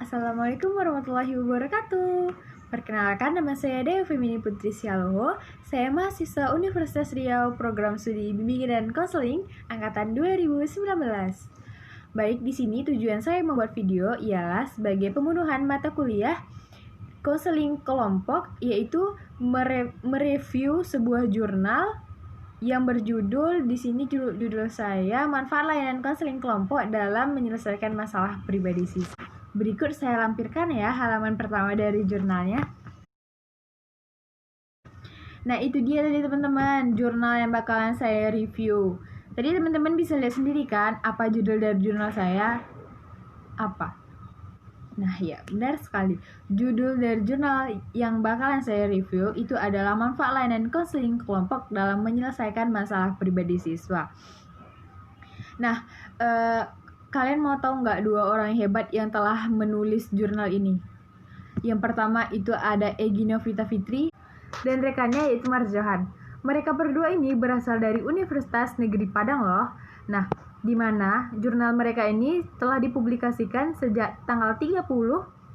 Assalamualaikum warahmatullahi wabarakatuh. Perkenalkan, nama saya Dewi Femini Putri Sialoho. Saya mahasiswa Universitas Riau, program studi bimbingan dan konseling angkatan 2019. Baik, di sini tujuan saya membuat video ialah sebagai pemenuhan mata kuliah konseling kelompok, yaitu mereview sebuah jurnal yang berjudul, di sini judul saya, manfaat layanan konseling kelompok dalam menyelesaikan masalah pribadi siswa. Berikut saya lampirkan ya halaman pertama dari jurnalnya. Nah, itu dia tadi teman-teman, jurnal yang bakalan saya review. Tadi teman-teman bisa lihat sendiri kan apa judul dari jurnal saya? Apa? Nah ya, benar sekali. Judul dari jurnal yang bakalan saya review itu adalah manfaat layanan konseling kelompok dalam menyelesaikan masalah pribadi siswa. Nah, kalian mau tahu nggak dua orang hebat yang telah menulis jurnal ini? Yang pertama itu ada Egy Novita Fitri dan rekannya yaitu Marjohan. Mereka berdua ini berasal dari Universitas Negeri Padang loh. Nah, di mana jurnal mereka ini telah dipublikasikan sejak tanggal 30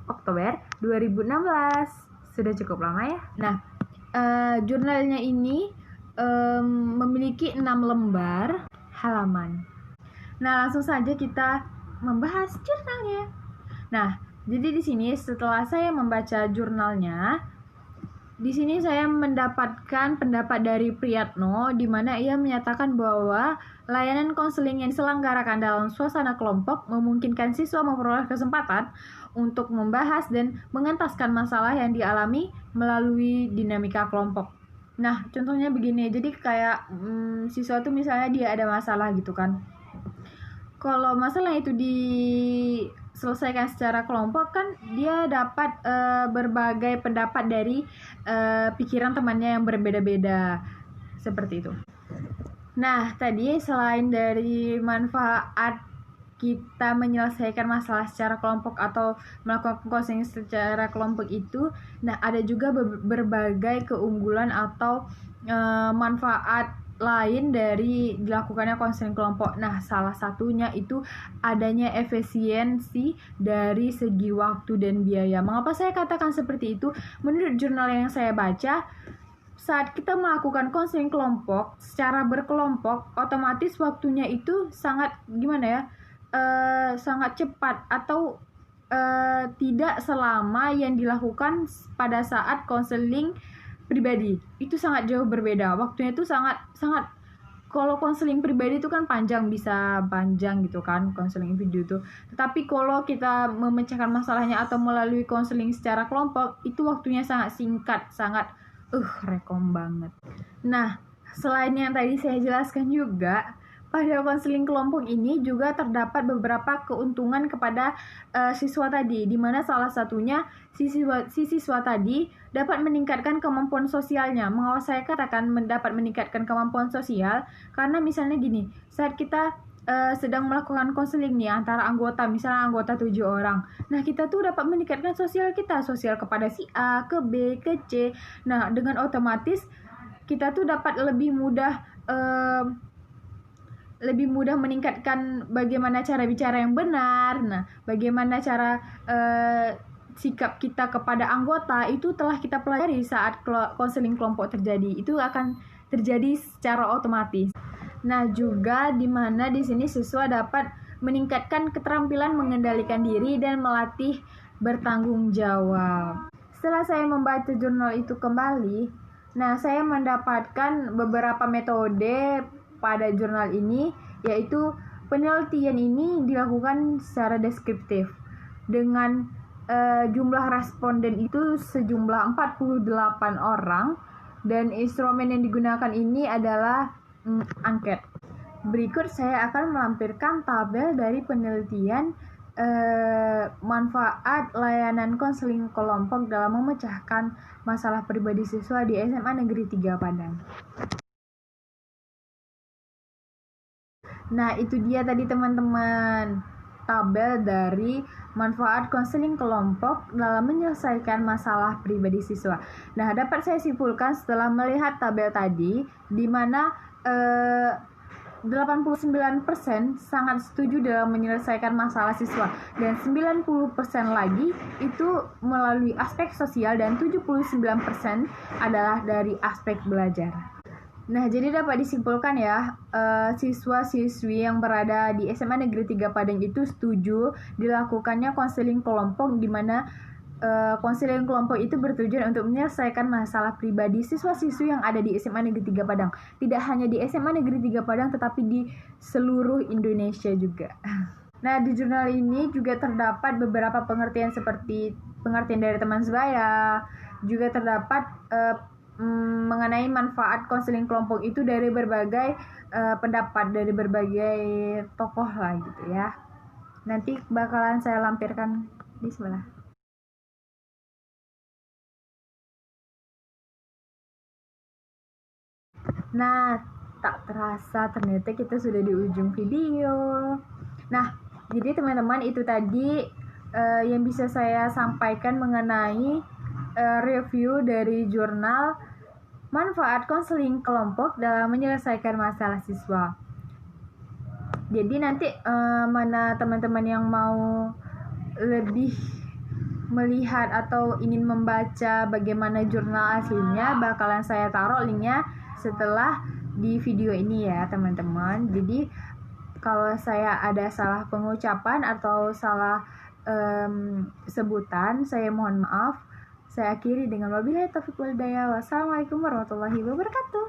Oktober 2016. Sudah cukup lama ya. Nah, jurnalnya ini memiliki 6 lembar halaman. Nah, langsung saja kita membahas jurnalnya. Nah, jadi di sini setelah saya membaca jurnalnya, di sini saya mendapatkan pendapat dari Priyatno, di mana ia menyatakan bahwa layanan konseling yang diselenggarakan dalam suasana kelompok memungkinkan siswa memperoleh kesempatan untuk membahas dan mengentaskan masalah yang dialami melalui dinamika kelompok. Nah, contohnya begini, jadi kayak siswa tuh misalnya dia ada masalah gitu kan. Kalau masalah itu diselesaikan secara kelompok kan dia dapat berbagai pendapat dari pikiran temannya yang berbeda-beda, seperti itu. Nah, tadi selain dari manfaat kita menyelesaikan masalah secara kelompok atau melakukan konseling secara kelompok itu, nah ada juga berbagai keunggulan atau manfaat lain dari dilakukannya konseling kelompok. Nah, salah satunya itu adanya efisiensi dari segi waktu dan biaya. Mengapa saya katakan seperti itu? Menurut jurnal yang saya baca, saat kita melakukan konseling kelompok secara berkelompok, otomatis waktunya itu sangat sangat cepat atau tidak selama yang dilakukan pada saat konseling pribadi. Itu sangat jauh berbeda. Waktunya itu sangat kalau konseling pribadi itu kan bisa panjang gitu kan konseling video itu. Tetapi kalau kita memecahkan masalahnya atau melalui konseling secara kelompok, itu waktunya sangat singkat, sangat rekom banget. Nah, selain yang tadi saya jelaskan juga, pada konseling kelompok ini juga terdapat beberapa keuntungan kepada siswa tadi, di mana salah satunya si siswa tadi dapat meningkatkan kemampuan sosialnya. Mengapa saya katakan dapat meningkatkan kemampuan sosial? Karena misalnya gini, saat kita sedang melakukan konseling nih antara anggota, misalnya anggota 7 orang. Nah, kita tuh dapat meningkatkan sosial kita, sosial kepada si A, ke B, ke C. Nah, dengan otomatis kita tuh dapat lebih mudah meningkatkan bagaimana cara bicara yang benar. Nah, bagaimana cara sikap kita kepada anggota itu telah kita pelajari saat konseling kelompok terjadi. Itu akan terjadi secara otomatis. Nah, juga di mana di sini siswa dapat meningkatkan keterampilan mengendalikan diri dan melatih bertanggung jawab. Setelah saya membaca jurnal itu kembali, nah saya mendapatkan beberapa metode pada jurnal ini, yaitu penelitian ini dilakukan secara deskriptif dengan jumlah responden itu sejumlah 48 orang dan instrumen yang digunakan ini adalah angket. Berikut saya akan melampirkan tabel dari penelitian manfaat layanan konseling kelompok dalam memecahkan masalah pribadi siswa di SMA Negeri 3 Padang. Nah, itu dia tadi teman-teman, tabel dari manfaat konseling kelompok dalam menyelesaikan masalah pribadi siswa. Nah, dapat saya simpulkan setelah melihat tabel tadi, di mana 89% sangat setuju dalam menyelesaikan masalah siswa, dan 90% lagi itu melalui aspek sosial, dan 79% adalah dari aspek belajar. Nah, jadi dapat disimpulkan ya, siswa-siswi yang berada di SMA Negeri 3 Padang itu setuju dilakukannya konseling kelompok, di mana konseling kelompok itu bertujuan untuk menyelesaikan masalah pribadi siswa-siswi yang ada di SMA Negeri 3 Padang. Tidak hanya di SMA Negeri 3 Padang, tetapi di seluruh Indonesia juga. Nah, di jurnal ini juga terdapat beberapa pengertian seperti pengertian dari teman sebaya, juga terdapat mengenai manfaat konseling kelompok itu dari berbagai pendapat dari berbagai tokoh lah gitu ya. Nanti bakalan saya lampirkan di sebelah. Nah, tak terasa ternyata kita sudah di ujung video. Nah, jadi teman-teman itu tadi yang bisa saya sampaikan mengenai review dari jurnal manfaat konseling kelompok dalam menyelesaikan masalah siswa. Jadi nanti mana teman-teman yang mau lebih melihat atau ingin membaca bagaimana jurnal aslinya, bakalan saya taruh linknya setelah di video ini ya teman-teman. Jadi kalau saya ada salah pengucapan atau salah sebutan, saya mohon maaf. Saya akhiri dengan wabillahi taufiq wal hidayah. Wassalamualaikum warahmatullahi wabarakatuh.